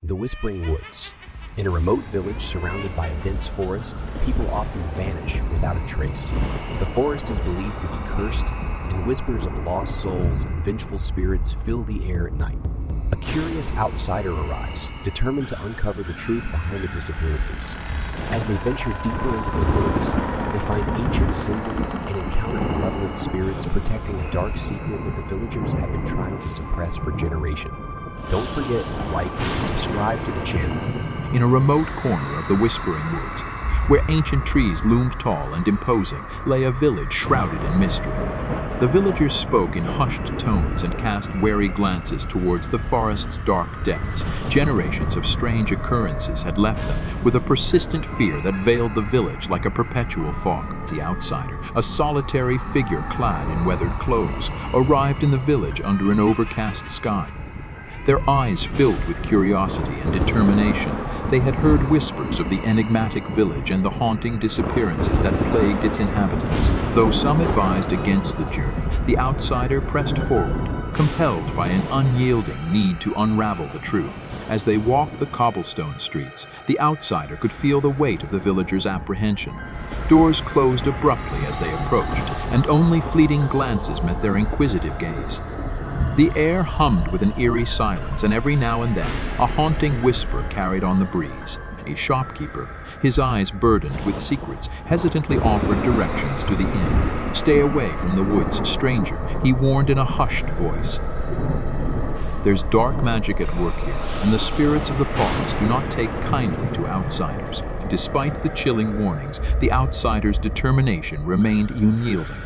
The Whispering Woods. In a remote village surrounded by a dense forest, people often vanish without a trace. The forest is believed to be cursed, and whispers of lost souls and vengeful spirits fill the air at night. A curious outsider arrives, determined to uncover the truth behind the disappearances. As they venture deeper into the woods, they find ancient symbols and encounter malevolent spirits protecting a dark secret that the villagers have been trying to suppress for generations. Don't forget to like and subscribe to the channel. In a remote corner of the Whispering Woods, where ancient trees loomed tall and imposing, lay a village shrouded in mystery. The villagers spoke in hushed tones and cast wary glances towards the forest's dark depths. Generations of strange occurrences had left them with a persistent fear that veiled the village like a perpetual fog. The outsider, a solitary figure clad in weathered clothes, arrived in the village under an overcast sky. Their eyes filled with curiosity and determination. They had heard whispers of the enigmatic village and the haunting disappearances that plagued its inhabitants. Though some advised against the journey, the outsider pressed forward, compelled by an unyielding need to unravel the truth. As they walked the cobblestone streets, the outsider could feel the weight of the villagers' apprehension. Doors closed abruptly as they approached, and only fleeting glances met their inquisitive gaze. The air hummed with an eerie silence, and every now and then, a haunting whisper carried on the breeze. A shopkeeper, his eyes burdened with secrets, hesitantly offered directions to the inn. "Stay away from the woods, stranger," he warned in a hushed voice. "There's dark magic at work here, and the spirits of the forest do not take kindly to outsiders." Despite the chilling warnings, the outsider's determination remained unyielding.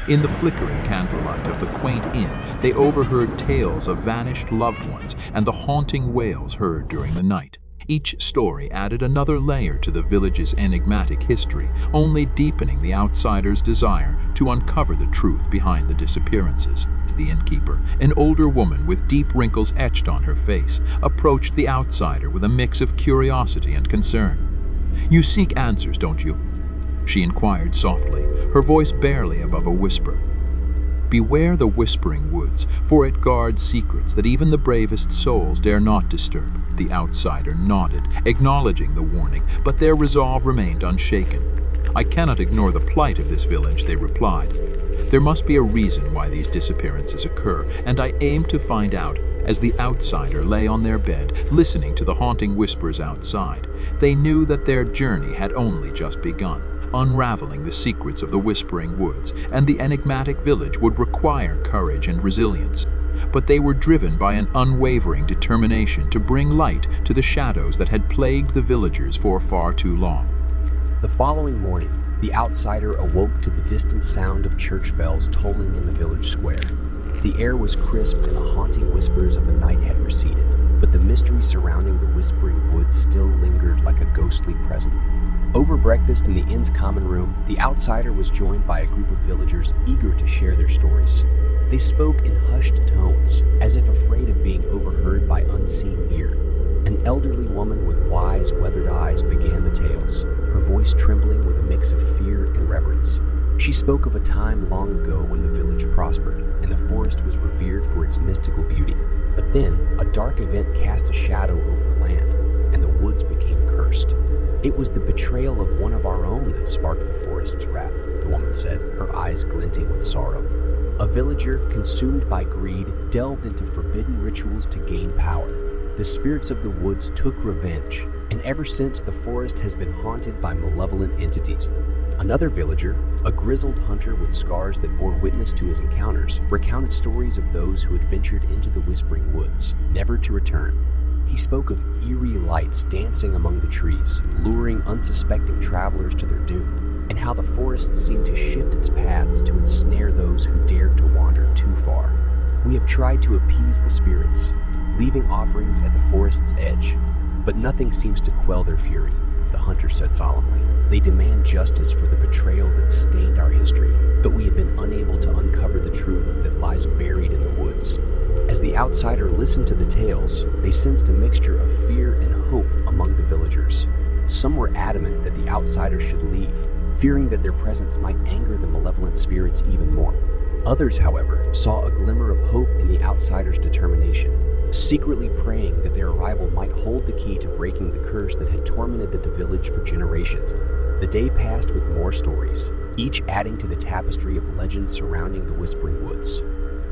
In the flickering candlelight of the quaint inn, they overheard tales of vanished loved ones and the haunting wails heard during the night. Each story added another layer to the village's enigmatic history, only deepening the outsider's desire to uncover the truth behind the disappearances. The innkeeper, an older woman with deep wrinkles etched on her face, approached the outsider with a mix of curiosity and concern. "You seek answers, don't you?" she inquired softly, her voice barely above a whisper. "Beware the Whispering Woods, for it guards secrets that even the bravest souls dare not disturb." The outsider nodded, acknowledging the warning, but their resolve remained unshaken. "I cannot ignore the plight of this village," they replied. "There must be a reason why these disappearances occur, and I aim to find out." As the outsider lay on their bed, listening to the haunting whispers outside, they knew that their journey had only just begun. Unraveling the secrets of the Whispering Woods and the enigmatic village would require courage and resilience. But they were driven by an unwavering determination to bring light to the shadows that had plagued the villagers for far too long. The following morning, the outsider awoke to the distant sound of church bells tolling in the village square. The air was crisp and the haunting whispers of the night had receded, but the mystery surrounding the Whispering Woods still lingered like a ghostly presence. Over breakfast in the inn's common room, the outsider was joined by a group of villagers eager to share their stories. They spoke in hushed tones, as if afraid of being overheard by unseen ear. An elderly woman with wise, weathered eyes began the tales, her voice trembling with a mix of fear and reverence. She spoke of a time long ago when the village prospered, and the forest was revered for its mystical beauty. But then, a dark event cast a shadow over the land, and the woods became cursed. "It was the betrayal of one of our own that sparked the forest's wrath," the woman said, her eyes glinting with sorrow. A villager, consumed by greed, delved into forbidden rituals to gain power. The spirits of the woods took revenge, and ever since the forest has been haunted by malevolent entities. Another villager, a grizzled hunter with scars that bore witness to his encounters, recounted stories of those who had ventured into the Whispering Woods, never to return. He spoke of eerie lights dancing among the trees, luring unsuspecting travelers to their doom, and how the forest seemed to shift its paths to ensnare those who dared to wander too far. "We have tried to appease the spirits, leaving offerings at the forest's edge, but nothing seems to quell their fury," the hunter said solemnly. "They demand justice for the betrayal that stained our history, but we have been unable to uncover the truth that lies buried in the woods." As the outsider listened to the tales, they sensed a mixture of fear and hope among the villagers. Some were adamant that the outsider should leave, fearing that their presence might anger the malevolent spirits even more. Others, however, saw a glimmer of hope in the outsider's determination, secretly praying that their arrival might hold the key to breaking the curse that had tormented the village for generations. The day passed with more stories, each adding to the tapestry of legends surrounding the Whispering Woods.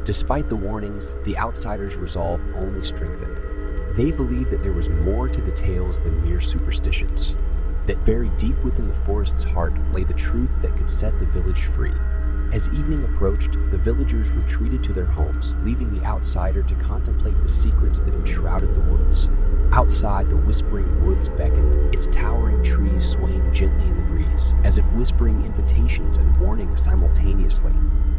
Despite the warnings, the outsiders' resolve only strengthened. They believed that there was more to the tales than mere superstitions, that buried deep within the forest's heart lay the truth that could set the village free. As evening approached, the villagers retreated to their homes, leaving the outsider to contemplate the secrets that enshrouded the woods. Outside, the Whispering Woods beckoned, its towering trees swaying gently in the breeze, as if whispering invitations and warnings simultaneously.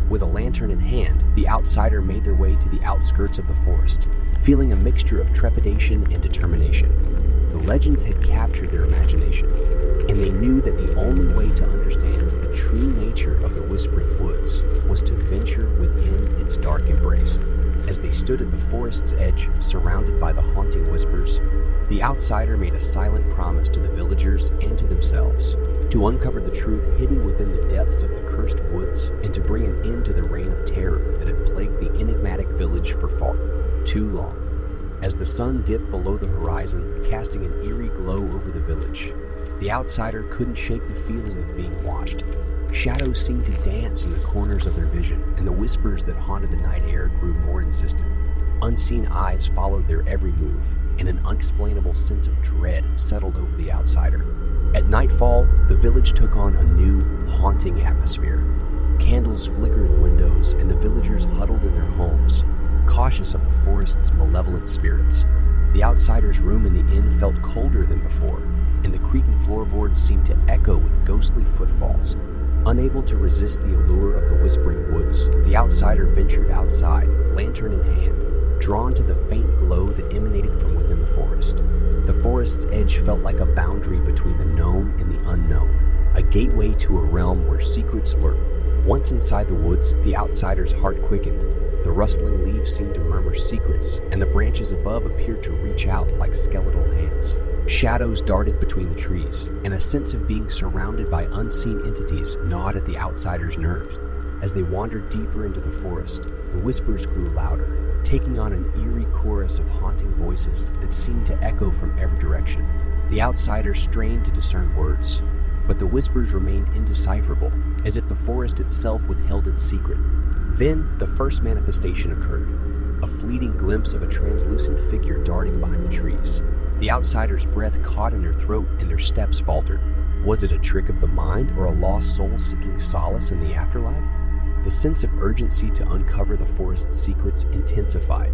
With a lantern in hand, the outsider made their way to the outskirts of the forest, feeling a mixture of trepidation and determination. The legends had captured their imagination, and they knew that the only way to understand the true nature of the Whispering Woods was to venture within its dark embrace. As they stood at the forest's edge, surrounded by the haunting whispers, the outsider made a silent promise to the villagers and to themselves to uncover the truth hidden within the depths of the cursed woods and to bring an end to the reign of terror that had plagued the enigmatic village for far too long. As the sun dipped below the horizon, casting an eerie glow over the village, the outsider couldn't shake the feeling of being watched. Shadows seemed to dance in the corners of their vision, and the whispers that haunted the night air grew more insistent. Unseen eyes followed their every move, and an unexplainable sense of dread settled over the outsider. At nightfall, the village took on a new, haunting atmosphere. Candles flickered in windows, and the villagers huddled in their homes, cautious of the forest's malevolent spirits. The outsider's room in the inn felt colder than before, and the creaking floorboards seemed to echo with ghostly footfalls. Unable to resist the allure of the Whispering Woods, the outsider ventured outside, lantern in hand, drawn to the faint glow that emanated from within the forest. The forest's edge felt like a boundary between the known and the unknown, a gateway to a realm where secrets lurk. Once inside the woods, the outsider's heart quickened. The rustling leaves seemed to murmur secrets, and the branches above appeared to reach out like skeletal hands. Shadows darted between the trees, and a sense of being surrounded by unseen entities gnawed at the outsider's nerves. As they wandered deeper into the forest, the whispers grew louder, taking on an eerie chorus of haunting voices that seemed to echo from every direction. The outsider strained to discern words, but the whispers remained indecipherable, as if the forest itself withheld its secret. Then, the first manifestation occurred, a fleeting glimpse of a translucent figure darting behind the trees. The outsider's breath caught in her throat and her steps faltered. Was it a trick of the mind or a lost soul seeking solace in the afterlife? The sense of urgency to uncover the forest's secrets intensified.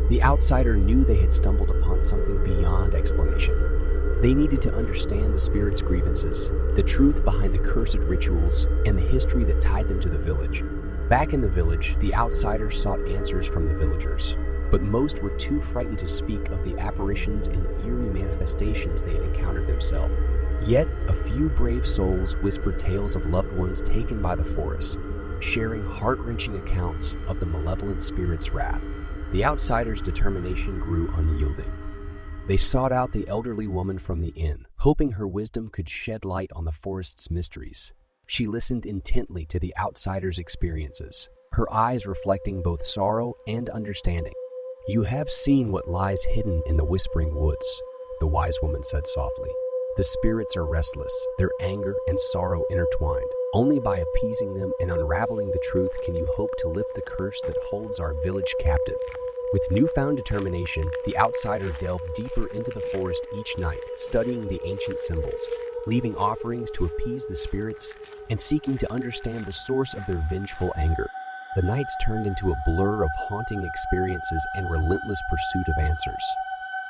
The outsider knew they had stumbled upon something beyond explanation. They needed to understand the spirit's grievances, the truth behind the cursed rituals, and the history that tied them to the village. Back in the village, the outsider sought answers from the villagers, but most were too frightened to speak of the apparitions and eerie manifestations they had encountered themselves. Yet, a few brave souls whispered tales of loved ones taken by the forest, sharing heart-wrenching accounts of the malevolent spirit's wrath. The outsider's determination grew unyielding. They sought out the elderly woman from the inn, hoping her wisdom could shed light on the forest's mysteries. She listened intently to the outsider's experiences, her eyes reflecting both sorrow and understanding. "You have seen what lies hidden in the Whispering Woods," the wise woman said softly. "The spirits are restless, their anger and sorrow intertwined. Only by appeasing them and unraveling the truth can you hope to lift the curse that holds our village captive." With newfound determination, the outsider delved deeper into the forest each night, studying the ancient symbols, leaving offerings to appease the spirits, and seeking to understand the source of their vengeful anger. The nights turned into a blur of haunting experiences and relentless pursuit of answers.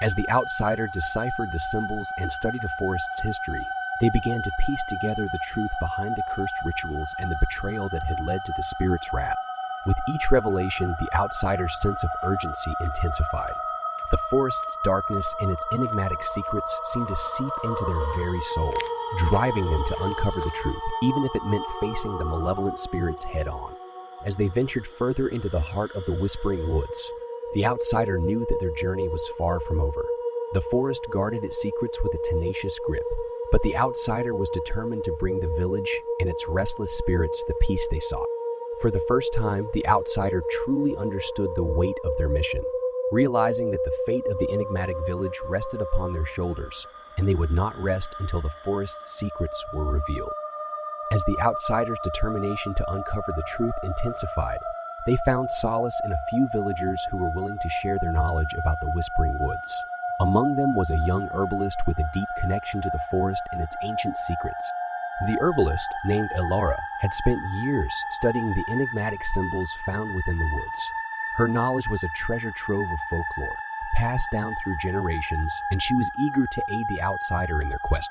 As the outsider deciphered the symbols and studied the forest's history, they began to piece together the truth behind the cursed rituals and the betrayal that had led to the spirit's wrath. With each revelation, the outsider's sense of urgency intensified. The forest's darkness and its enigmatic secrets seemed to seep into their very soul, driving them to uncover the truth, even if it meant facing the malevolent spirits head-on. As they ventured further into the heart of the Whispering Woods, the outsider knew that their journey was far from over. The forest guarded its secrets with a tenacious grip, but the outsider was determined to bring the village and its restless spirits the peace they sought. For the first time, the outsider truly understood the weight of their mission, realizing that the fate of the enigmatic village rested upon their shoulders, and they would not rest until the forest's secrets were revealed. As the outsider's determination to uncover the truth intensified, they found solace in a few villagers who were willing to share their knowledge about the Whispering Woods. Among them was a young herbalist with a deep connection to the forest and its ancient secrets. The herbalist, named Elora, had spent years studying the enigmatic symbols found within the woods. Her knowledge was a treasure trove of folklore, passed down through generations, and she was eager to aid the outsider in their quest.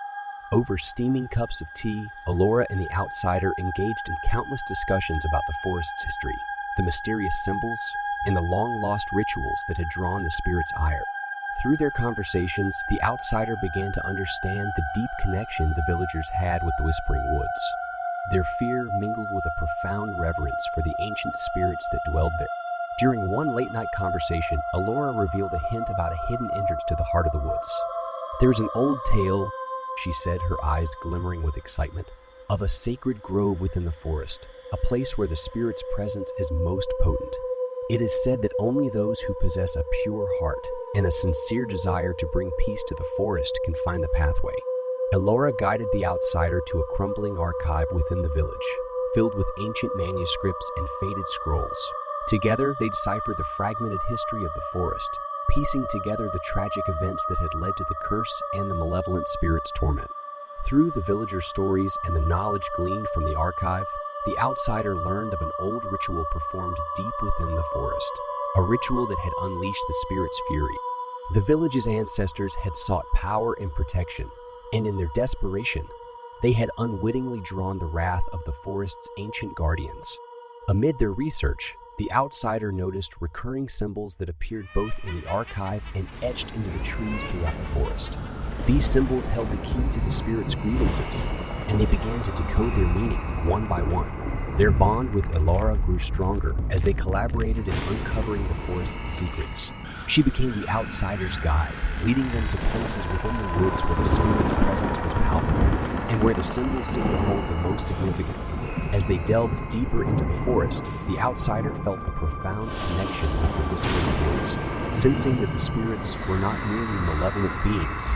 Over steaming cups of tea, Elora and the outsider engaged in countless discussions about the forest's history, the mysterious symbols, and the long-lost rituals that had drawn the spirit's ire. Through their conversations, the outsider began to understand the deep connection the villagers had with the Whispering Woods. Their fear mingled with a profound reverence for the ancient spirits that dwelled there. During one late-night conversation, Elora revealed a hint about a hidden entrance to the heart of the woods. "There's an old tale," she said, her eyes glimmering with excitement, "of a sacred grove within the forest, a place where the spirit's presence is most potent. It is said that only those who possess a pure heart and a sincere desire to bring peace to the forest can find the pathway." Elora guided the outsider to a crumbling archive within the village, filled with ancient manuscripts and faded scrolls. Together, they deciphered the fragmented history of the forest, piecing together the tragic events that had led to the curse and the malevolent spirit's torment. Through the villagers' stories and the knowledge gleaned from the archive, the outsider learned of an old ritual performed deep within the forest, a ritual that had unleashed the spirit's fury. The village's ancestors had sought power and protection, and in their desperation, they had unwittingly drawn the wrath of the forest's ancient guardians. Amid their research, the outsider noticed recurring symbols that appeared both in the archive and etched into the trees throughout the forest. These symbols held the key to the spirit's grievances, and they began to decode their meaning one by one. Their bond with Elora grew stronger as they collaborated in uncovering the forest's secrets. She became the outsider's guide, leading them to places within the woods where the spirit's presence was palpable, and where the symbols seemed to hold the most significance. As they delved deeper into the forest, the outsider felt a profound connection with the Whispering Woods, sensing that the spirits were not merely malevolent beings,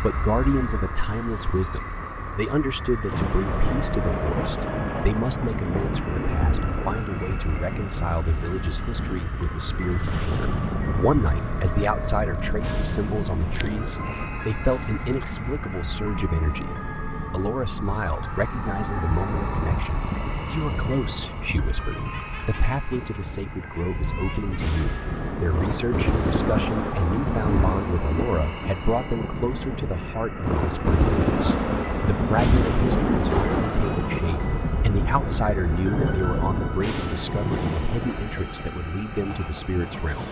but guardians of a timeless wisdom. They understood that to bring peace to the forest, they must make amends for the past and find a way to reconcile the village's history with the spirit's anger. One night, as the outsider traced the symbols on the trees, they felt an inexplicable surge of energy. Elora smiled, recognizing the moment of connection. "You are close," she whispered. "The pathway to the sacred grove is opening to you." Their research, discussions, and newfound bond with Elora had brought them closer to the heart of the Whispering Woods. The fragmented history was finally taking shape, and the outsider knew that they were on the brink of discovering a hidden entrance that would lead them to the spirit's realm.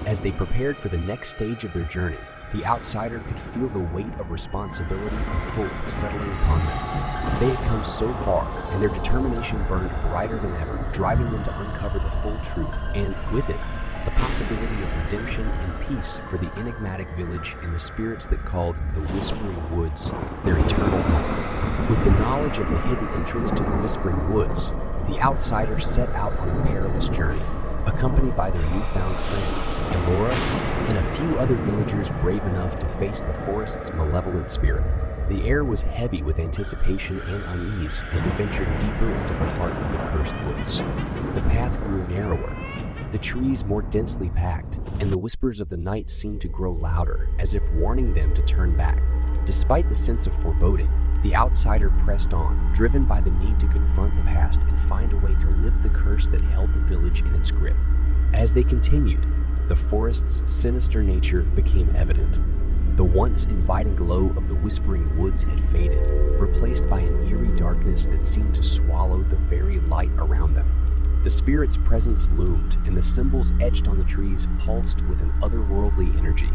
As they prepared for the next stage of their journey, the outsider could feel the weight of responsibility and hope settling upon them. They had come so far, and their determination burned brighter than ever, driving them to uncover the full truth, and with it, the possibility of redemption and peace for the enigmatic village and the spirits that called the Whispering Woods their eternal home. With the knowledge of the hidden entrance to the Whispering Woods, the outsider set out on a perilous journey, accompanied by their newfound friend, Elora, and a few other villagers brave enough to face the forest's malevolent spirit. The air was heavy with anticipation and unease as they ventured deeper into the heart of the cursed woods. The path grew narrower, the trees more densely packed, and the whispers of the night seemed to grow louder, as if warning them to turn back. Despite the sense of foreboding, the outsider pressed on, driven by the need to confront the past and find a way to lift the curse that held the village in its grip. As they continued, the forest's sinister nature became evident. The once inviting glow of the Whispering Woods had faded, replaced by an eerie darkness that seemed to swallow the very light around them. The spirit's presence loomed, and the symbols etched on the trees pulsed with an otherworldly energy.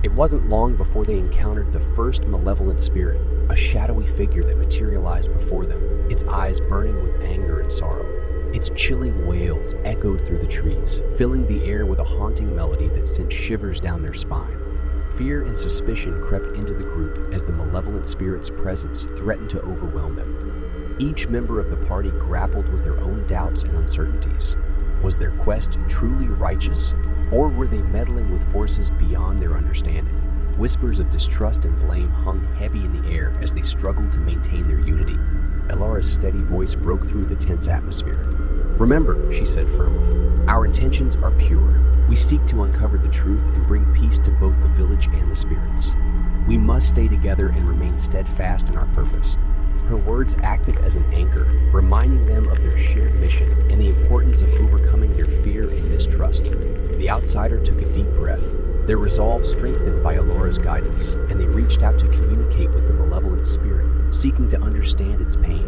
It wasn't long before they encountered the first malevolent spirit, a shadowy figure that materialized before them, its eyes burning with anger and sorrow. Its chilling wails echoed through the trees, filling the air with a haunting melody that sent shivers down their spines. Fear and suspicion crept into the group as the malevolent spirit's presence threatened to overwhelm them. Each member of the party grappled with their own doubts and uncertainties. Was their quest truly righteous, or were they meddling with forces beyond their understanding? Whispers of distrust and blame hung heavy in the air as they struggled to maintain their unity. Elara's steady voice broke through the tense atmosphere. "Remember," she said firmly, "our intentions are pure. We seek to uncover the truth and bring peace to both the village and the spirits. We must stay together and remain steadfast in our purpose." Her words acted as an anchor, reminding them of their shared mission and the importance of overcoming their fear and mistrust. The outsider took a deep breath, their resolve strengthened by Elora's guidance, and they reached out to communicate with the malevolent spirit, seeking to understand its pain.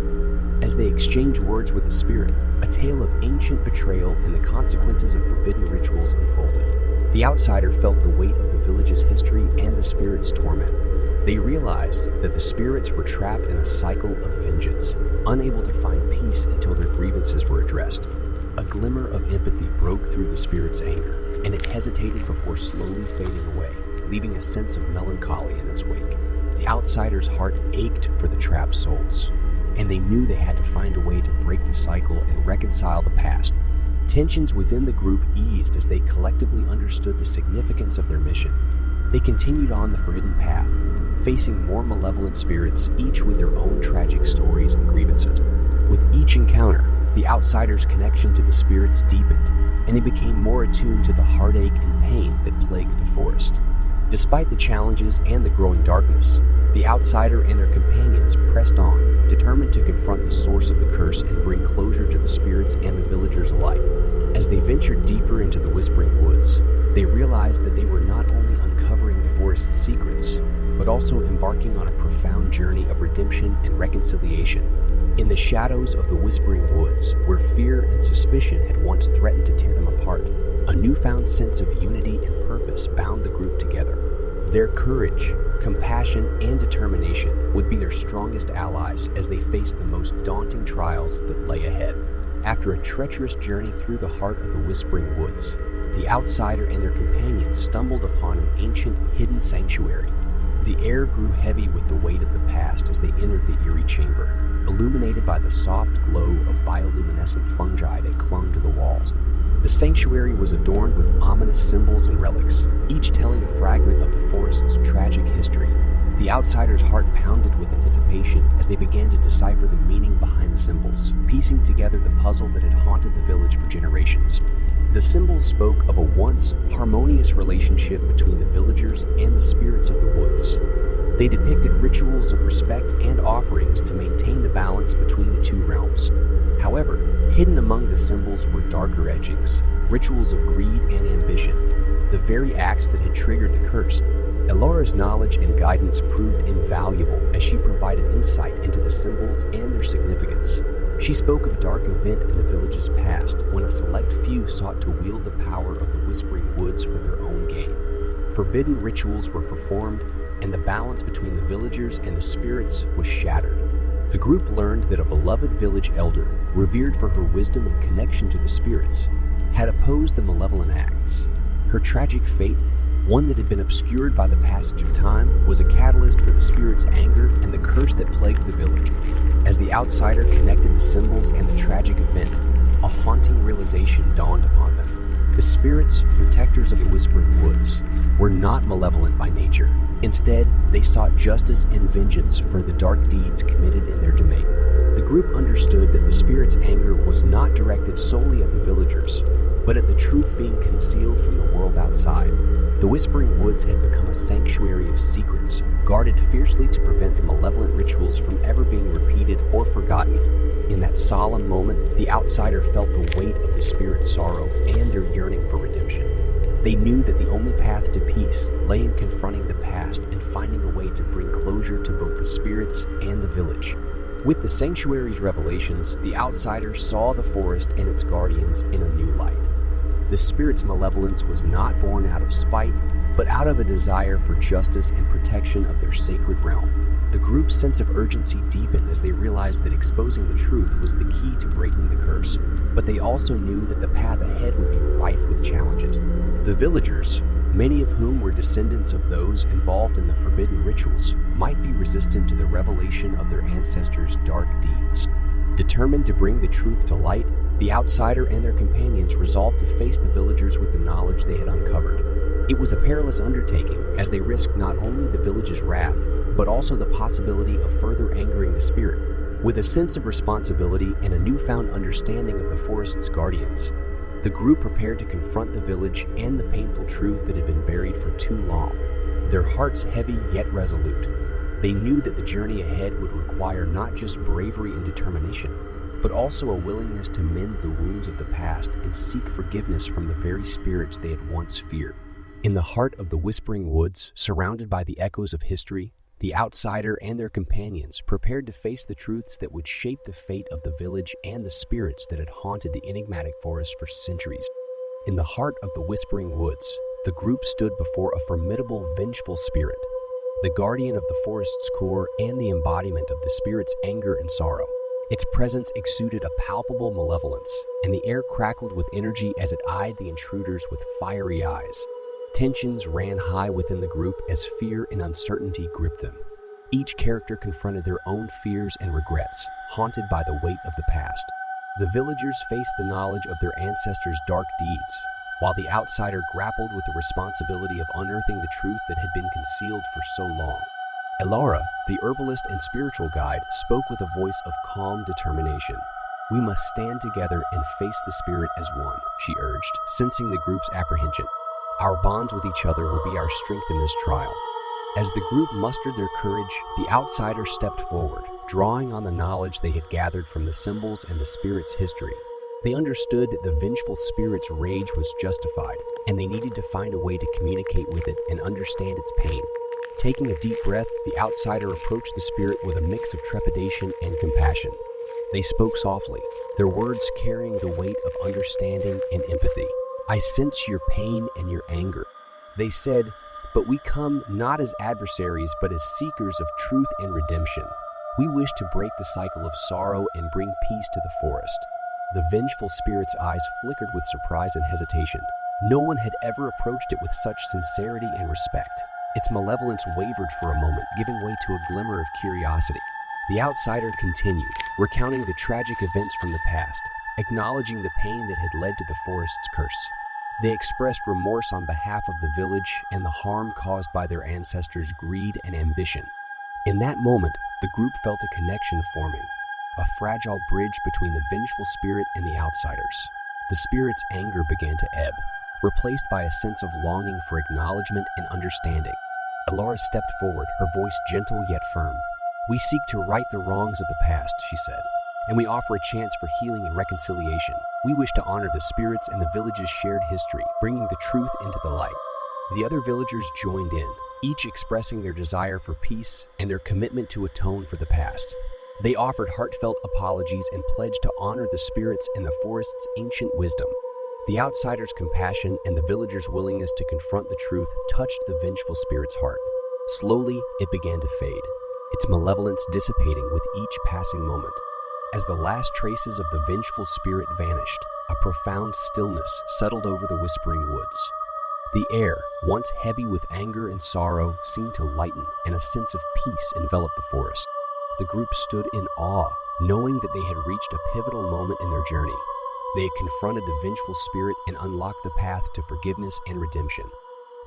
As they exchanged words with the spirit, a tale of ancient betrayal and the consequences of forbidden rituals unfolded. The outsider felt the weight of the village's history and the spirit's torment. They realized that the spirits were trapped in a cycle of vengeance, unable to find peace until their grievances were addressed. A glimmer of empathy broke through the spirit's anger, and it hesitated before slowly fading away, leaving a sense of melancholy in its wake. The outsider's heart ached for the trapped souls, and they knew they had to find a way to break the cycle and reconcile the past. Tensions within the group eased as they collectively understood the significance of their mission. They continued on the forbidden path, facing more malevolent spirits, each with their own tragic stories and grievances. With each encounter, the outsider's connection to the spirits deepened, and they became more attuned to the heartache and pain that plagued the forest. Despite the challenges and the growing darkness, the outsider and their companions pressed on, determined to confront the source of the curse and bring closure to the spirits and the villagers alike. As they ventured deeper into the Whispering Woods, they realized that they were not only uncovering the forest's secrets, but also embarking on a profound journey of redemption and reconciliation. In the shadows of the Whispering Woods, where fear and suspicion had once threatened to tear them apart, a newfound sense of unity and purpose bound the group together. Their courage, compassion, and determination would be their strongest allies as they faced the most daunting trials that lay ahead. After a treacherous journey through the heart of the Whispering Woods, the outsider and their companions stumbled upon an ancient, hidden sanctuary. The air grew heavy with the weight of the past as they entered the eerie chamber, illuminated by the soft glow of bioluminescent fungi that clung to the walls. The sanctuary was adorned with ominous symbols and relics, each telling a fragment of the forest's tragic history. The outsider's heart pounded with anticipation as they began to decipher the meaning behind the symbols, piecing together the puzzle that had haunted the village for generations. The symbols spoke of a once harmonious relationship between the villagers and the spirits of the woods. They depicted rituals of respect and offerings to maintain the balance between the two realms. However, hidden among the symbols were darker etchings, rituals of greed and ambition, the very acts that had triggered the curse. Elora's knowledge and guidance proved invaluable as she provided insight into the symbols and their significance. She spoke of a dark event in the village's past when a select few sought to wield the power of the Whispering Woods for their own gain. Forbidden rituals were performed, and the balance between the villagers and the spirits was shattered. The group learned that a beloved village elder, revered for her wisdom and connection to the spirits, had opposed the malevolent acts. Her tragic fate, one that had been obscured by the passage of time, was a catalyst for the spirits' anger and the curse that plagued the village. As the outsider connected the symbols and the tragic event, a haunting realization dawned upon them. The spirits, protectors of the Whispering Woods, were not malevolent by nature. Instead, they sought justice and vengeance for the dark deeds committed in their domain. The group understood that the spirits' anger was not directed solely at the villagers, but at the truth being concealed from the world outside. The Whispering Woods had become a sanctuary of secrets, guarded fiercely to prevent the malevolent rituals from ever being repeated or forgotten. In that solemn moment, the outsider felt the weight of the spirit's sorrow and their yearning for redemption. They knew that the only path to peace lay in confronting the past and finding a way to bring closure to both the spirits and the village. With the sanctuary's revelations, the outsider saw the forest and its guardians in a new light. The spirit's malevolence was not born out of spite, but out of a desire for justice and protection of their sacred realm. The group's sense of urgency deepened as they realized that exposing the truth was the key to breaking the curse, but they also knew that the path ahead would be rife with challenges. The villagers, many of whom were descendants of those involved in the forbidden rituals, might might be resistant to the revelation of their ancestors' dark deeds. Determined to bring the truth to light, the outsider and their companions resolved to face the villagers with the knowledge they had uncovered. It was a perilous undertaking, as they risked not only the village's wrath, but also the possibility of further angering the spirit. With a sense of responsibility and a newfound understanding of the forest's guardians, the group prepared to confront the village and the painful truth that had been buried for too long. Their hearts heavy yet resolute, they knew that the journey ahead would require not just bravery and determination, but also a willingness to mend the wounds of the past and seek forgiveness from the very spirits they had once feared. In the heart of the Whispering Woods, surrounded by the echoes of history, the outsider and their companions prepared to face the truths that would shape the fate of the village and the spirits that had haunted the enigmatic forest for centuries. In the heart of the Whispering Woods, the group stood before a formidable, vengeful spirit, the guardian of the forest's core and the embodiment of the spirit's anger and sorrow. Its presence exuded a palpable malevolence, and the air crackled with energy as it eyed the intruders with fiery eyes. Tensions ran high within the group as fear and uncertainty gripped them. Each character confronted their own fears and regrets, haunted by the weight of the past. The villagers faced the knowledge of their ancestors' dark deeds, while the outsider grappled with the responsibility of unearthing the truth that had been concealed for so long. Elara, the herbalist and spiritual guide, spoke with a voice of calm determination. "We must stand together and face the spirit as one," she urged, sensing the group's apprehension. "Our bonds with each other will be our strength in this trial." As the group mustered their courage, the outsider stepped forward, drawing on the knowledge they had gathered from the symbols and the spirit's history. They understood that the vengeful spirit's rage was justified, and they needed to find a way to communicate with it and understand its pain. Taking a deep breath, the outsider approached the spirit with a mix of trepidation and compassion. They spoke softly, their words carrying the weight of understanding and empathy. "I sense your pain and your anger," they said, "but we come not as adversaries but as seekers of truth and redemption. We wish to break the cycle of sorrow and bring peace to the forest." The vengeful spirit's eyes flickered with surprise and hesitation. No one had ever approached it with such sincerity and respect. Its malevolence wavered for a moment, giving way to a glimmer of curiosity. The outsider continued, recounting the tragic events from the past, acknowledging the pain that had led to the forest's curse. They expressed remorse on behalf of the village and the harm caused by their ancestors' greed and ambition. In that moment, the group felt a connection forming, a fragile bridge between the vengeful spirit and the outsiders. The spirit's anger began to ebb, replaced by a sense of longing for acknowledgement and understanding. Elara stepped forward, her voice gentle yet firm. "We seek to right the wrongs of the past," she said, "and we offer a chance for healing and reconciliation. We wish to honor the spirits and the village's shared history, bringing the truth into the light." The other villagers joined in, each expressing their desire for peace and their commitment to atone for the past. They offered heartfelt apologies and pledged to honor the spirits and the forest's ancient wisdom. The outsider's compassion and the villagers' willingness to confront the truth touched the vengeful spirit's heart. Slowly, it began to fade, its malevolence dissipating with each passing moment. As the last traces of the vengeful spirit vanished, a profound stillness settled over the Whispering Woods. The air, once heavy with anger and sorrow, seemed to lighten, and a sense of peace enveloped the forest. The group stood in awe, knowing that they had reached a pivotal moment in their journey. They had confronted the vengeful spirit and unlocked the path to forgiveness and redemption.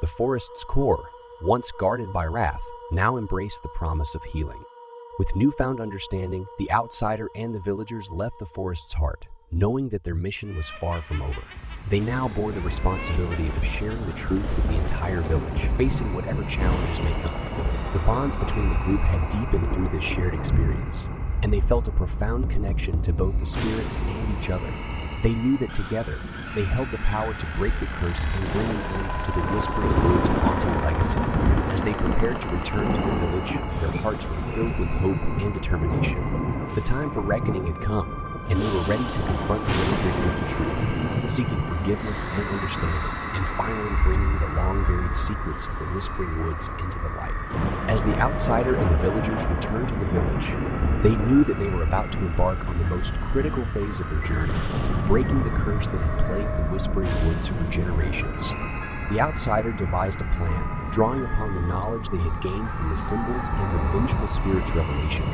The forest's core, once guarded by wrath, now embraced the promise of healing. With newfound understanding, the outsider and the villagers left the forest's heart, knowing that their mission was far from over. They now bore the responsibility of sharing the truth with the entire village, facing whatever challenges may come. The bonds between the group had deepened through this shared experience, and they felt a profound connection to both the spirits and each other. They knew that together, they held the power to break the curse and bring an end to the Whispering Woods' haunting legacy. As they prepared to return to the village, their hearts were filled with hope and determination. The time for reckoning had come, and they were ready to confront the villagers with the truth, seeking forgiveness and understanding, and finally bringing the long-buried secrets of the Whispering Woods into the light. As the outsider and the villagers returned to the village, they knew that they were about to embark on the most critical phase of their journey, breaking the curse that had plagued the Whispering Woods for generations. The outsider devised a plan, drawing upon the knowledge they had gained from the symbols and the vengeful spirit's revelation.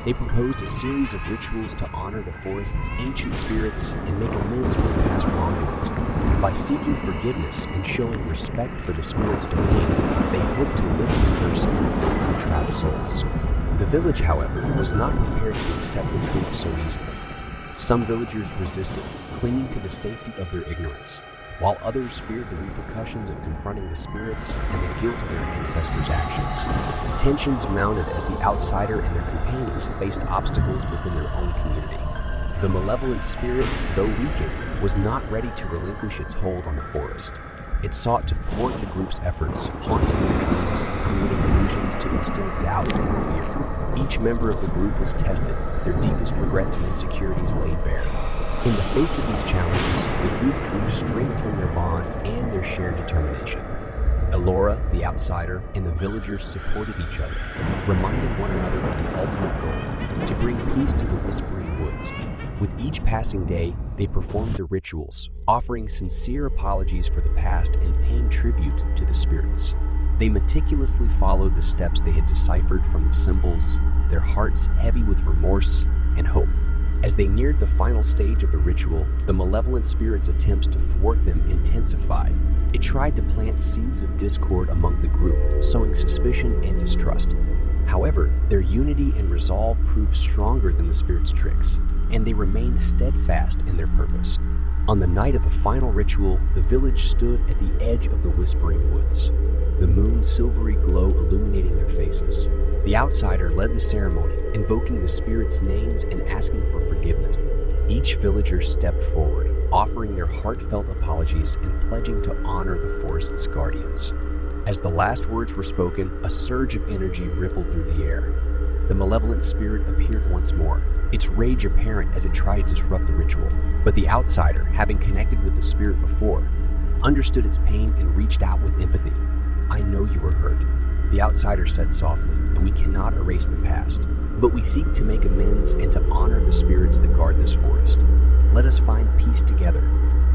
They proposed a series of rituals to honor the forest's ancient spirits and make amends for the past wrongdoings. By seeking forgiveness and showing respect for the spirit's domain, they hoped to lift the curse and free the trapped souls. The village, however, was not prepared to accept the truth so easily. Some villagers resisted, clinging to the safety of their ignorance, while others feared the repercussions of confronting the spirits and the guilt of their ancestors' actions. Tensions mounted as the outsider and their companions faced obstacles within their own community. The malevolent spirit, though weakened, was not ready to relinquish its hold on the forest. It sought to thwart the group's efforts, haunting their dreams and creating illusions to instill doubt and fear. Each member of the group was tested, their deepest regrets and insecurities laid bare. In the face of these challenges, the group drew strength from their bond and their shared determination. Elora, the outsider, and the villagers supported each other, reminding one another of the ultimate goal, to bring peace to the Whispering Woods. With each passing day, they performed the rituals, offering sincere apologies for the past and paying tribute to the spirits. They meticulously followed the steps they had deciphered from the symbols, their hearts heavy with remorse and hope. As they neared the final stage of the ritual, the malevolent spirit's attempts to thwart them intensified. It tried to plant seeds of discord among the group, sowing suspicion and distrust. However, their unity and resolve proved stronger than the spirit's tricks, and they remained steadfast in their purpose. On the night of the final ritual, the village stood at the edge of the Whispering Woods, the moon's silvery glow illuminating their faces. The outsider led the ceremony, invoking the spirits' names and asking for forgiveness. Each villager stepped forward, offering their heartfelt apologies and pledging to honor the forest's guardians. As the last words were spoken, a surge of energy rippled through the air. The malevolent spirit appeared once more, its rage apparent as it tried to disrupt the ritual. But the outsider, having connected with the spirit before, understood its pain and reached out with empathy. "I know you were hurt," the outsider said softly, "and we cannot erase the past. But we seek to make amends and to honor the spirits that guard this forest. Let us find peace together."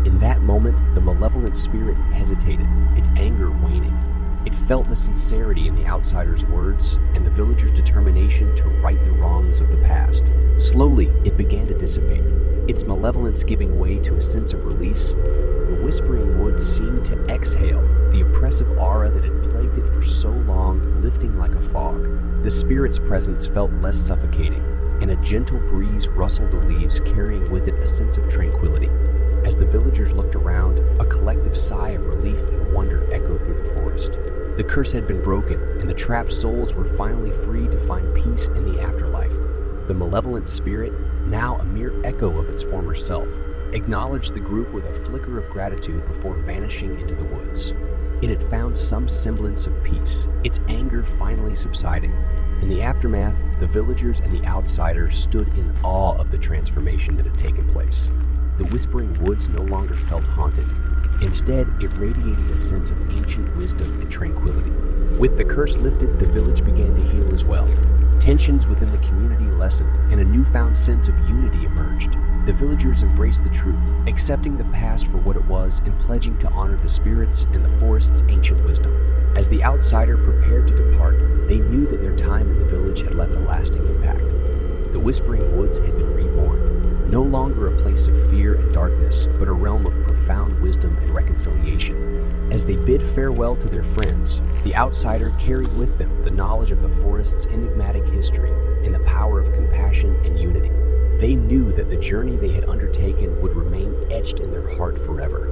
In that moment, the malevolent spirit hesitated, its anger waning. It felt the sincerity in the outsider's words and the villagers' determination to right the wrongs of the past. Slowly, it began to dissipate, its malevolence giving way to a sense of release. The Whispering Woods seemed to exhale, the oppressive aura that had plagued it for so long lifting like a fog. The spirit's presence felt less suffocating, and a gentle breeze rustled the leaves, carrying with it a sense of tranquility. As the villagers looked around, a collective sigh of relief and wonder echoed through the forest. The curse had been broken, and the trapped souls were finally free to find peace in the afterlife. The malevolent spirit, now a mere echo of its former self, acknowledged the group with a flicker of gratitude before vanishing into the woods. It had found some semblance of peace, its anger finally subsiding. In the aftermath, the villagers and the outsiders stood in awe of the transformation that had taken place. The Whispering Woods no longer felt haunted. Instead, it radiated a sense of ancient wisdom and tranquility. With the curse lifted, the village began to heal as well. Tensions within the community lessened, and a newfound sense of unity emerged. The villagers embraced the truth, accepting the past for what it was and pledging to honor the spirits and the forest's ancient wisdom. As the outsider prepared to depart, they knew that their time in the village had left a lasting impact. The Whispering Woods had been reborn, no longer a place of fear and darkness, but a realm of profound wisdom and reconciliation. As they bid farewell to their friends, the outsider carried with them the knowledge of the forest's enigmatic history and the power of compassion and unity. They knew that the journey they had undertaken would remain etched in their heart forever,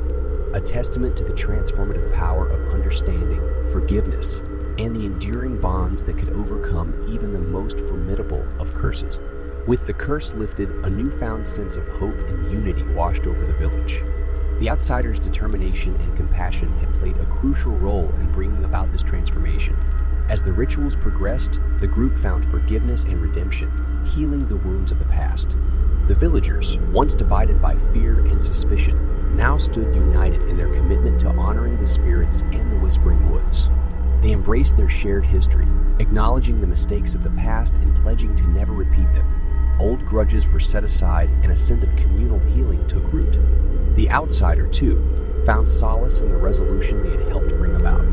a testament to the transformative power of understanding, forgiveness, and the enduring bonds that could overcome even the most formidable of curses. With the curse lifted, a newfound sense of hope and unity washed over the village. The outsider's determination and compassion had played a crucial role in bringing about this transformation. As the rituals progressed, the group found forgiveness and redemption, healing the wounds of the past. The villagers, once divided by fear and suspicion, now stood united in their commitment to honoring the spirits and the Whispering Woods. They embraced their shared history, acknowledging the mistakes of the past and pledging to never repeat them. Old grudges were set aside and a sense of communal healing took root. The outsider, too, found solace in the resolution they had helped bring about.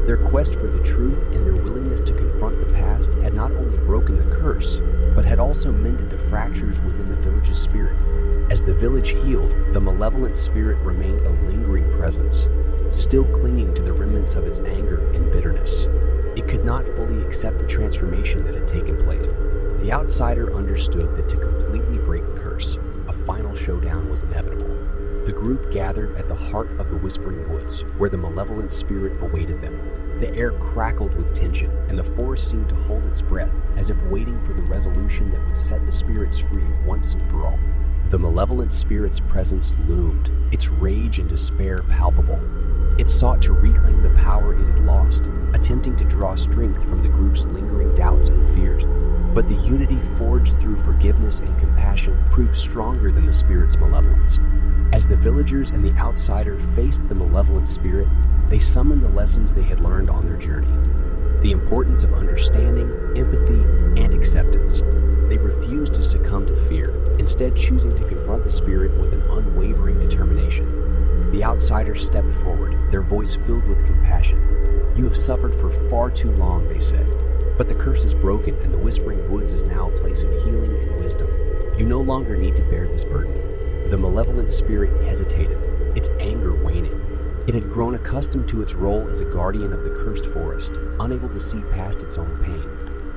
Their quest for the truth and their willingness to confront the past had not only broken the curse, but had also mended the fractures within the village's spirit. As the village healed, the malevolent spirit remained a lingering presence, still clinging to the remnants of its anger and bitterness. It could not fully accept the transformation that had taken place. The outsider understood that to completely break the curse, a final showdown was inevitable. The group gathered at the heart of the Whispering Woods, where the malevolent spirit awaited them. The air crackled with tension, and the forest seemed to hold its breath, as if waiting for the resolution that would set the spirits free once and for all. The malevolent spirit's presence loomed, its rage and despair palpable. It sought to reclaim the power it had lost, attempting to draw strength from the group's lingering doubts and fears. But the unity forged through forgiveness and compassion proved stronger than the spirit's malevolence. As the villagers and the outsider faced the malevolent spirit, they summoned the lessons they had learned on their journey. The importance of understanding, empathy, and acceptance. They refused to succumb to fear, instead choosing to confront the spirit with an unwavering determination. The outsiders stepped forward, their voice filled with compassion. "You have suffered for far too long," they said. "But the curse is broken, and the Whispering Woods is now a place of healing and wisdom. You no longer need to bear this burden." The malevolent spirit hesitated, its anger waning. It had grown accustomed to its role as a guardian of the cursed forest, unable to see past its own pain.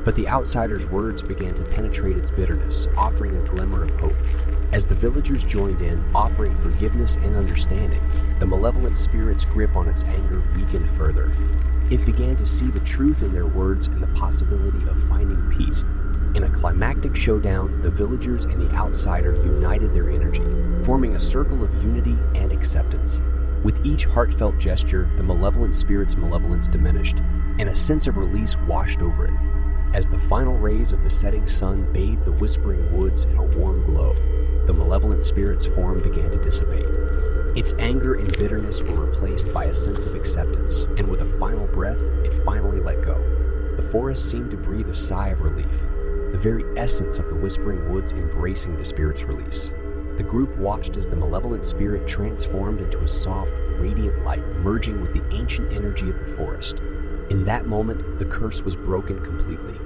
But the outsider's words began to penetrate its bitterness, offering a glimmer of hope. As the villagers joined in, offering forgiveness and understanding, the malevolent spirit's grip on its anger weakened further. It began to see the truth in their words and the possibility of finding peace. In a climactic showdown, the villagers and the outsider united their energy, forming a circle of unity and acceptance. With each heartfelt gesture, the malevolent spirit's malevolence diminished, and a sense of release washed over it. As the final rays of the setting sun bathed the Whispering Woods in a warm glow, the malevolent spirit's form began to dissipate. Its anger and bitterness were replaced by a sense of acceptance, and with a final breath, it finally let go. The forest seemed to breathe a sigh of relief, the very essence of the Whispering Woods embracing the spirit's release. The group watched as the malevolent spirit transformed into a soft, radiant light, merging with the ancient energy of the forest. In that moment, the curse was broken completely.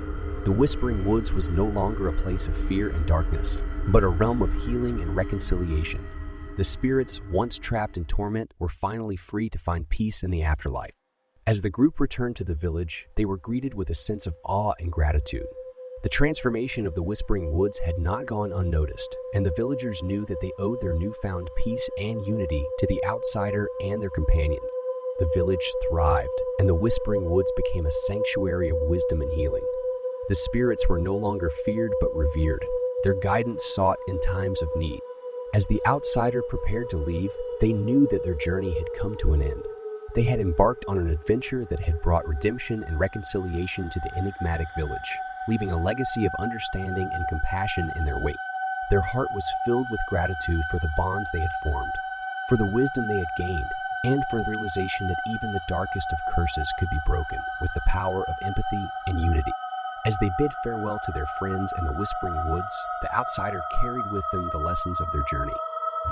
The Whispering Woods was no longer a place of fear and darkness, but a realm of healing and reconciliation. The spirits, once trapped in torment, were finally free to find peace in the afterlife. As the group returned to the village, they were greeted with a sense of awe and gratitude. The transformation of the Whispering Woods had not gone unnoticed, and the villagers knew that they owed their newfound peace and unity to the outsider and their companions. The village thrived, and the Whispering Woods became a sanctuary of wisdom and healing. The spirits were no longer feared but revered, their guidance sought in times of need. As the outsider prepared to leave, they knew that their journey had come to an end. They had embarked on an adventure that had brought redemption and reconciliation to the enigmatic village, leaving a legacy of understanding and compassion in their wake. Their heart was filled with gratitude for the bonds they had formed, for the wisdom they had gained, and for the realization that even the darkest of curses could be broken with the power of empathy and unity. As they bid farewell to their friends in the Whispering Woods, the outsider carried with them the lessons of their journey.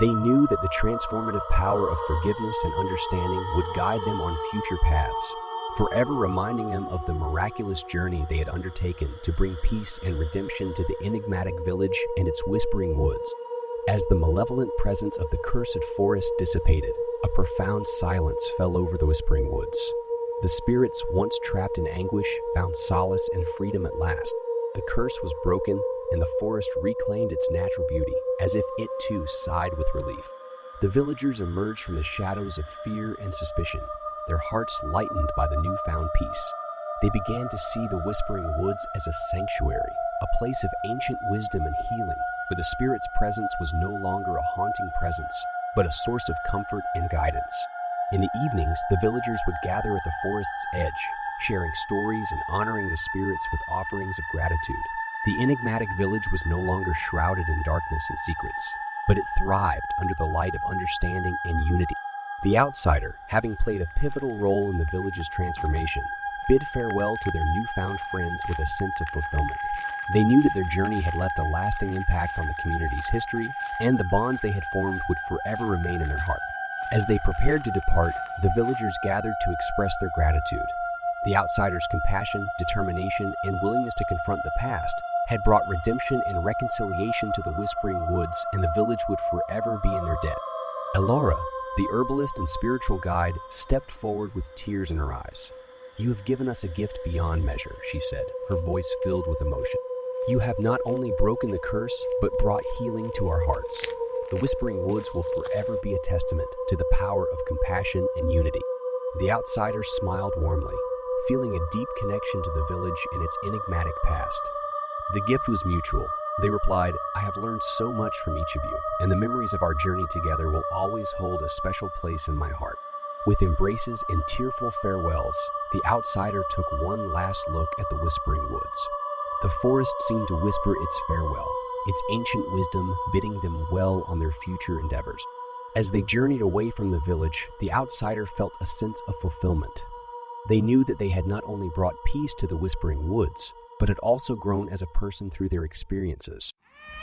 They knew that the transformative power of forgiveness and understanding would guide them on future paths, forever reminding them of the miraculous journey they had undertaken to bring peace and redemption to the enigmatic village and its Whispering Woods. As the malevolent presence of the cursed forest dissipated, a profound silence fell over the Whispering Woods. The spirits, once trapped in anguish, found solace and freedom at last. The curse was broken, and the forest reclaimed its natural beauty, as if it too sighed with relief. The villagers emerged from the shadows of fear and suspicion, their hearts lightened by the newfound peace. They began to see the Whispering Woods as a sanctuary, a place of ancient wisdom and healing, where the spirit's presence was no longer a haunting presence, but a source of comfort and guidance. In the evenings, the villagers would gather at the forest's edge, sharing stories and honoring the spirits with offerings of gratitude. The enigmatic village was no longer shrouded in darkness and secrets, but it thrived under the light of understanding and unity. The outsider, having played a pivotal role in the village's transformation, bid farewell to their newfound friends with a sense of fulfillment. They knew that their journey had left a lasting impact on the community's history, and the bonds they had formed would forever remain in their heart. As they prepared to depart, the villagers gathered to express their gratitude. The outsiders' compassion, determination, and willingness to confront the past had brought redemption and reconciliation to the Whispering Woods, and the village would forever be in their debt. Elora, the herbalist and spiritual guide, stepped forward with tears in her eyes. "You have given us a gift beyond measure," she said, her voice filled with emotion. "You have not only broken the curse, but brought healing to our hearts. The Whispering Woods will forever be a testament to the power of compassion and unity." The outsiders smiled warmly, feeling a deep connection to the village and its enigmatic past. The gift was mutual. They replied, "I have learned so much from each of you, and the memories of our journey together will always hold a special place in my heart." With embraces and tearful farewells, the outsider took one last look at the Whispering Woods. The forest seemed to whisper its farewell, its ancient wisdom bidding them well on their future endeavors. As they journeyed away from the village, the outsider felt a sense of fulfillment. They knew that they had not only brought peace to the Whispering Woods, but had also grown as a person through their experiences.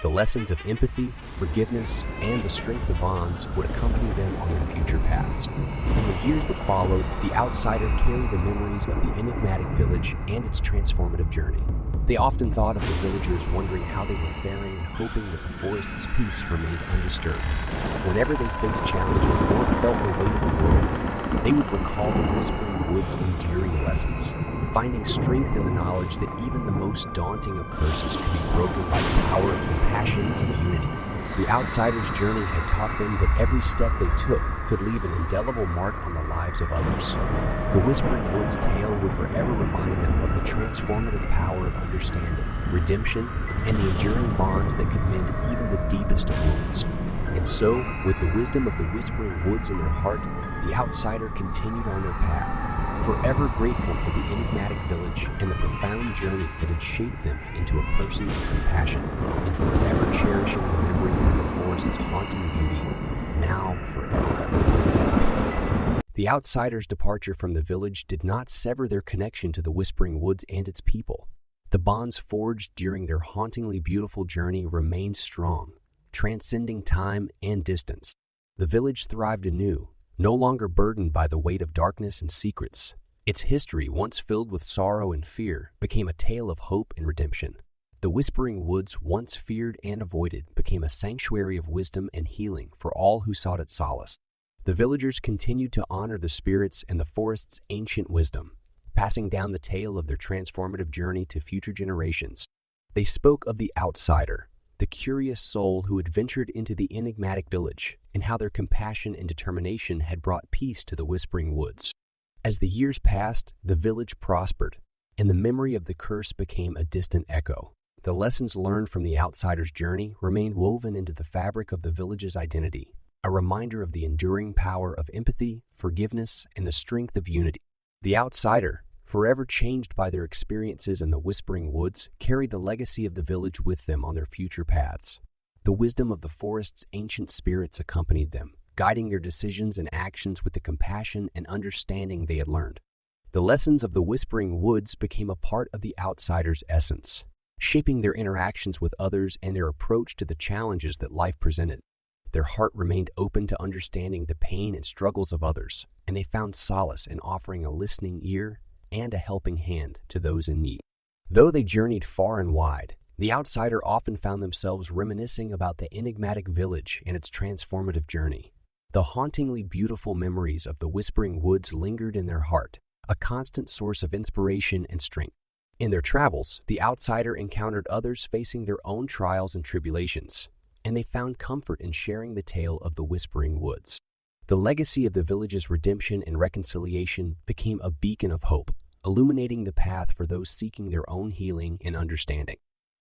The lessons of empathy, forgiveness, and the strength of bonds would accompany them on their future paths. In the years that followed, the outsider carried the memories of the enigmatic village and its transformative journey. They often thought of the villagers, wondering how they were faring and hoping that the forest's peace remained undisturbed. Whenever they faced challenges or felt the weight of the world, they would recall the Whispering Woods' enduring lessons, finding strength in the knowledge that even the most daunting of curses could be broken by the power of compassion and unity. The outsider's journey had taught them that every step they took could leave an indelible mark on the lives of others. The Whispering Woods' tale would forever remind them of the transformative power of understanding, redemption, and the enduring bonds that could mend even the deepest of wounds. And so, with the wisdom of the Whispering Woods in their heart, the outsider continued on their path, forever grateful for the enigmatic village and the profound journey that had shaped them into a person of compassion, and forever cherishing the memory of the forest's haunting beauty, now forever at peace. The outsider's departure from the village did not sever their connection to the Whispering Woods and its people. The bonds forged during their hauntingly beautiful journey remained strong, transcending time and distance. The village thrived anew, no longer burdened by the weight of darkness and secrets. Its history, once filled with sorrow and fear, became a tale of hope and redemption. The Whispering Woods, once feared and avoided, became a sanctuary of wisdom and healing for all who sought its solace. The villagers continued to honor the spirits and the forest's ancient wisdom, passing down the tale of their transformative journey to future generations. They spoke of the outsider, the curious soul who had ventured into the enigmatic village, and how their compassion and determination had brought peace to the Whispering Woods. As the years passed, the village prospered, and the memory of the curse became a distant echo. The lessons learned from the outsider's journey remained woven into the fabric of the village's identity, a reminder of the enduring power of empathy, forgiveness, and the strength of unity. The outsider, forever changed by their experiences in the Whispering Woods, carried the legacy of the village with them on their future paths. The wisdom of the forest's ancient spirits accompanied them, guiding their decisions and actions with the compassion and understanding they had learned. The lessons of the Whispering Woods became a part of the outsider's essence, shaping their interactions with others and their approach to the challenges that life presented. Their heart remained open to understanding the pain and struggles of others, and they found solace in offering a listening ear and a helping hand to those in need. Though they journeyed far and wide, the outsider often found themselves reminiscing about the enigmatic village and its transformative journey. The hauntingly beautiful memories of the Whispering Woods lingered in their heart, a constant source of inspiration and strength. In their travels, the outsider encountered others facing their own trials and tribulations, and they found comfort in sharing the tale of the Whispering Woods. The legacy of the village's redemption and reconciliation became a beacon of hope, illuminating the path for those seeking their own healing and understanding.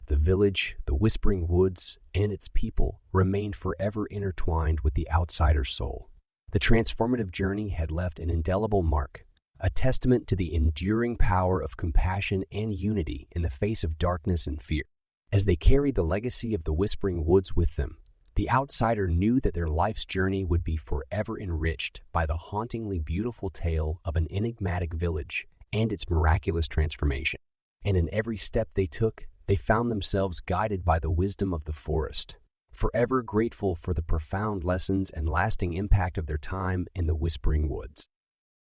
The village, the Whispering Woods, and its people remained forever intertwined with the outsider's soul. The transformative journey had left an indelible mark, a testament to the enduring power of compassion and unity in the face of darkness and fear. As they carried the legacy of the Whispering Woods with them, the outsider knew that their life's journey would be forever enriched by the hauntingly beautiful tale of an enigmatic village and its miraculous transformation. And in every step they took, they found themselves guided by the wisdom of the forest, forever grateful for the profound lessons and lasting impact of their time in the Whispering Woods.